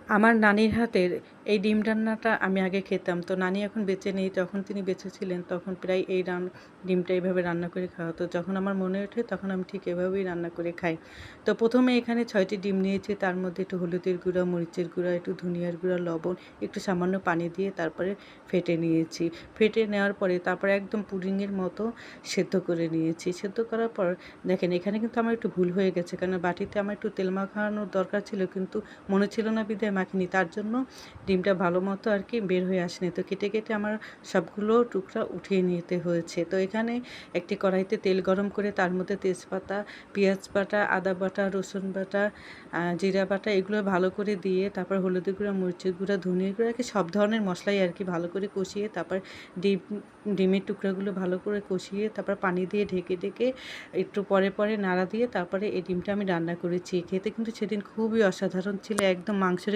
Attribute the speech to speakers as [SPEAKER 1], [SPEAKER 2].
[SPEAKER 1] আমার নানির হাতের এই ডিম রান্নাটা আমি আগে খেতাম। তো নানি এখন বেঁচে নেই। যখন তিনি বেঁচে ছিলেন তখন প্রায় এই ডিমটা এভাবে রান্না করে খাওয়া হতো। যখন আমার মনে ওঠে তখন আমি ঠিক এভাবেই রান্না করে খাই। তো ১ম এ এখানে ৬ টি ডিম নিয়েছি। তার মধ্যে একটু হলুদের গুঁড়া, মরিচের গুঁড়া, একটু ধনিয়ার গুঁড়া, লবণ, একটু সামান্য পানি দিয়ে তারপরে ফেটে নিয়েছি। ফেটে নেওয়ার পরে তারপরে একদম পুডিংয়ের মতো সেদ্ধ করে নিয়েছি। সেদ্ধ করার পর দেখেন এখানে কিন্তু আমার একটু ভুল হয়ে গেছে। কারণ বাটিতে আমার একটু তেল মাখানোর দরকার ছিল কিন্তু মনে ছিল না বিধায় মাখিনি। তার জন্য ডিমটা ভালো মতো আরকি বের হয়ে আসেনি। তো কেটে, কেটে আমার সবগুলো টুকরা উঠিয়ে নিতে হয়েছে। তো এখানে একটি কড়াইতে তেল গরম করে তার মধ্যে তেজপাতা, পেঁয়াজ বাটা, আদা বাটা, রসুন বাটা, জিরা বাটা এগুলো ভালো করে দিয়ে তারপর হলুদের গুঁড়া, মরিচের গুঁড়া, ধনিয়ার গুঁড়া সব ধরনের মশলাই আরকি ভালো করে কষিয়ে তারপর ডিম ডিমের টুকরাগুলো ভালো করে কষিয়ে তারপর পানি দিয়ে ঢেকে, ঢেকে একটু পরে, পরে নাড়া দিয়ে তারপরে এই ডিমটা আমি রান্না করেছি। খেতে কিন্তু সেদিন খুবই অসাধারণ ছিল। একদম মাংসের